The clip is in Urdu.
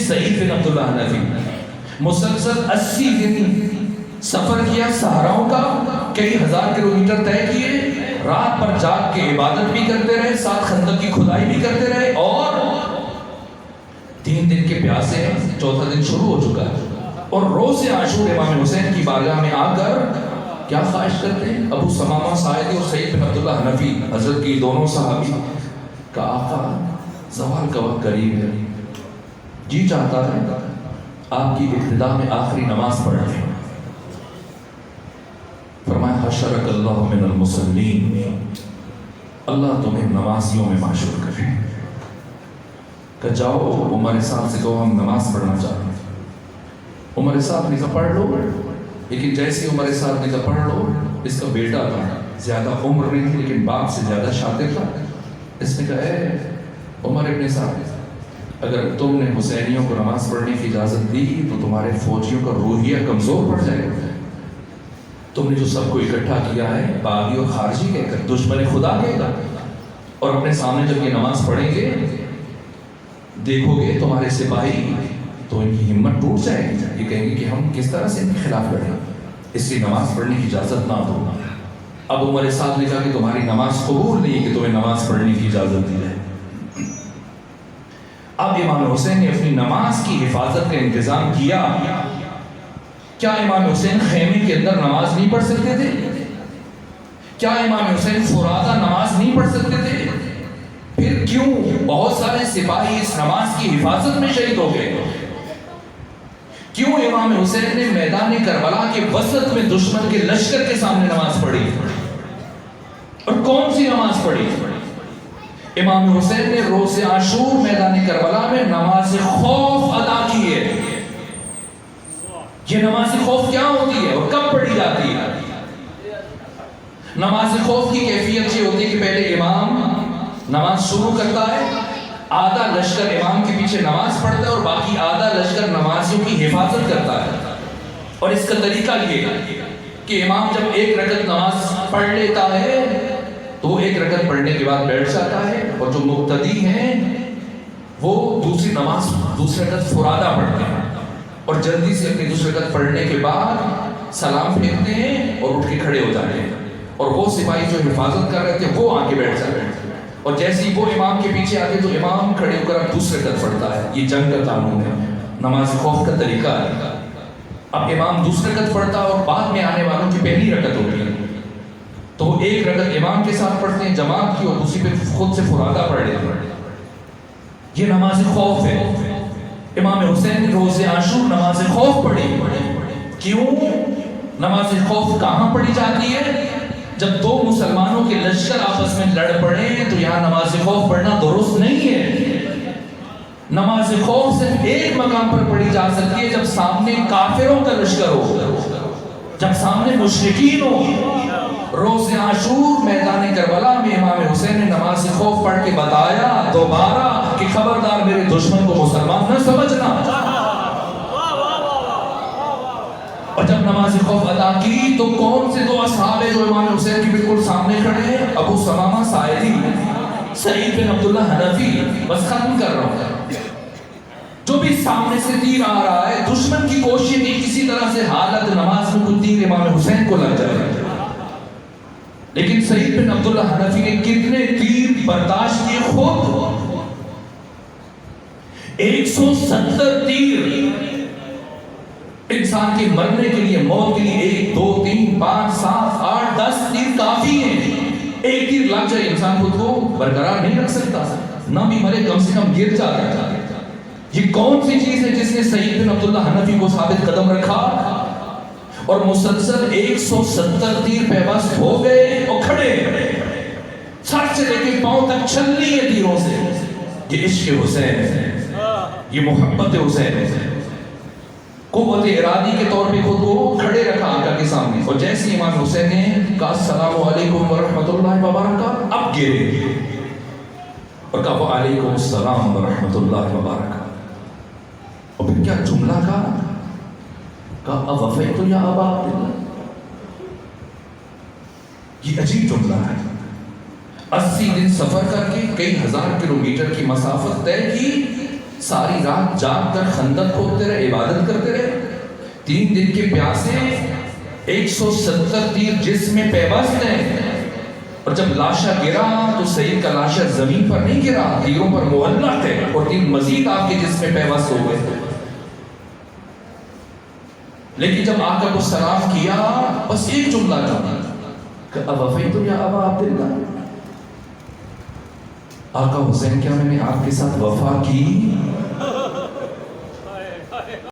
سعید بن عبداللہ حنفی مسلسل 80 دن سفر کیا صحراؤں کا، کئی ہزار کلومیٹر طے کیے، رات پر جاگ کے عبادت بھی کرتے رہے، ساتھ خندق کی کھدائی بھی کرتے رہے، اور 3 دن کے پیاسے ہیں، چوتھا دن شروع ہو چکا ہے، اور روز عاشور امام حسین کی بارگاہ میں آ کر کیا خواہش کرتے ہیں؟ ابو ثمامہ ساعدی اور سعید بن عبداللہ حنفی حضرت کی دونوں صحابی کا آقا زوال کا وقت قریب ہے، جی چاہتا ہے آپ کی ابتدا میں آخری نماز پڑھ لیں۔ فرمایا حشرک اللہ من المصلین، اللہ تمہیں نمازیوں میں معشور کرے۔ کہ جاؤ عمر صاحب سے کہو ہم نماز پڑھنا چاہتے ہیں۔ عمر صاحب نے کہا پڑھ لو، لیکن جیسے عمر صاحب نے کہا پڑھ لو، اس کا بیٹا تھا، زیادہ عمر نہیں تھی لیکن باپ سے زیادہ شاطر تھا، اس نے کہا اے عمر ابن صاحب، اگر تم نے حسینیوں کو نماز پڑھنے کی اجازت دی تو تمہارے فوجیوں کا روحیہ کمزور پڑ جائے گا۔ تم نے جو سب کو اکٹھا کیا ہے باغی اور خارجی کہہ کر، دشمن خدا کہے گا، اور اپنے سامنے جب یہ نماز پڑھیں گے دیکھو گے تمہارے سپاہی تو ان کی ہمت ٹوٹ جائے گی، یہ کہیں گے کہ ہم کس طرح سے ان کے خلاف لڑیں، اس لیے نماز پڑھنے کی اجازت نہ دو۔ اب عمر صاحب نے کہا کہ تمہاری نماز قبول نہیں کہ تمہیں نماز پڑھنے کی اجازت دی جائے۔ اب امام حسین نے اپنی نماز کی حفاظت کا انتظام کیا۔ کیا امام حسین خیمے کے اندر نماز نہیں پڑھ سکتے تھے؟ کیا امام حسین فرادہ نماز نہیں پڑھ سکتے تھے؟ پھر کیوں بہت سارے سپاہی اس نماز کی حفاظت میں شہید ہو گئے؟ کیوں امام حسین نے میدان کربلا کے وسط میں دشمن کے لشکر کے سامنے نماز پڑھی؟ اور کون سی نماز پڑھی؟ امام حسین نے روز عاشور میدان کربلا میں نماز خوف ادا کی ہے۔ یہ نماز خوف کیا ہوتی ہے اور کب پڑھی جاتی ہے؟ نماز خوف کی کیفیت یہ ہوتی ہے کہ پہلے امام نماز شروع کرتا ہے، آدھا لشکر امام کے پیچھے نماز پڑھتا ہے اور باقی آدھا لشکر نمازیوں کی حفاظت کرتا ہے۔ اور اس کا طریقہ یہ کہ امام جب ایک رکعت نماز پڑھ لیتا ہے تو وہ ایک رکعت پڑھنے کے بعد بیٹھ جاتا ہے، اور جو مقتدی ہیں وہ دوسری رکعت فرادہ پڑھتے ہیں، اور جلدی سے اپنی دوسری رکعت پڑھنے کے بعد سلام پھیرتے ہیں اور اٹھ کے کھڑے ہو جاتے ہیں، اور وہ سپاہی جو حفاظت کر رہے تھے وہ آ کے بیٹھ جاتے ہیں، اور جیسے ہی وہ امام کے پیچھے آتے تو امام کھڑے ہو کر اب دوسری رکعت پڑھتا ہے۔ یہ جنگ کا قانون ہے، نماز خوف کا طریقہ ہے۔ اب امام دوسری رکعت پڑھتا ہے اور بعد میں آنے والوں کی پہلی رکعت ہوتی ہے، تو وہ ایک رکعت امام کے ساتھ پڑھتے ہیں جماعت کی، اور دوسری پہ خود سے فرادہ پڑھ لیتے ہیں۔ یہ نماز خوف ہے۔ امام حسین نے روز عاشور نماز خوف پڑھی۔ کیوں؟ نماز خوف کہاں پڑھی جاتی ہے؟ جب دو مسلمانوں کے لشکر آپس میں لڑ پڑے تو یہاں نماز خوف پڑھنا درست نہیں ہے۔ نماز خوف صرف ایک مقام پر پڑھی جا سکتی ہے، جب سامنے کافروں کا لشکر ہو، جب سامنے مشرکین ہو۔ روز عاشور میدان کربلا میں امام حسین نے نماز خوف پڑھ کے بتایا دوبارہ کہ خبردار میرے دشمن کو مسلمان نہ سمجھنا۔ اور جب نماز خوف ادا کی تو کون سے دو اصحاب ہیں جو امام حسین کی بالکل سامنے کھڑے ہیں؟ ابو ثمامہ ساعدی، سعید بن عبداللہ حنفی۔ بس ختم کر رہا ہوں۔ جو بھی سامنے سے تیر آ رہا ہے، دشمن کی کوشش نہیں کسی طرح سے حالت نماز میں کوئی تیر امام حسین کو لگ جائے، لیکن سعید بن عبداللہ حنفی نے کتنے تیر برداشت کیے؟ خود 170 تیر۔ انسان کے مرنے کے لیے، موت کے لیے 1 2 3 5 7 8 10 تیر کافی ہیں۔ ایک تیر لگ جائے انسان خود کو برقرار نہیں رکھ سکتا، نہ بھی مرے کم سے کم گر جاتا ہے۔ یہ کون سی چیز ہے جس نے سعید بن عبداللہ حنفی کو ثابت قدم رکھا؟ اور مسلسل 170 تیر پیوست ہو گئے اور کھڑے، سر سے لے کے پاؤں تک چھلنی ہے تیروں سے۔ یہ عشق حسین ہے، یہ محبت حسین ہے۔ قوت ارادی کے طور پہ خود کو کھڑے رکھا آقا کے سامنے، اور جیسے امام حسین نے کہا السلام علیکم ورحمۃ اللہ وبرکاتہ، اب گرے اور کہا وعلیکم السلام ورحمۃ اللہ وبرکاتہ، اور پھر کیا جملہ کہا اوفیت یا ابا عبداللہ۔ یہ عجیب جملہ ہے۔ 80 دن سفر کر کے کئی ہزار کلومیٹر کی مسافت طے کی، ساری رات جاگ کر خندق کھودتے رہے، عبادت کرتے رہے، 3 دن کے پیاسے، 170 تیر جسم میں پیوست ہیں، اور جب لاشا گرا تو سید کا لاشا زمین پر نہیں گرا، تیروں پر معلق ہے، اور 3 مزید آپ کے جسم میں پیوست ہو گئے۔ لیکن جب آقا کو سلام کیا، بس ایک جملہ کہا کہ اوفیتم یا ابا عبداللہ، آقا حسین کیا میں نے آپ کے ساتھ وفا کی؟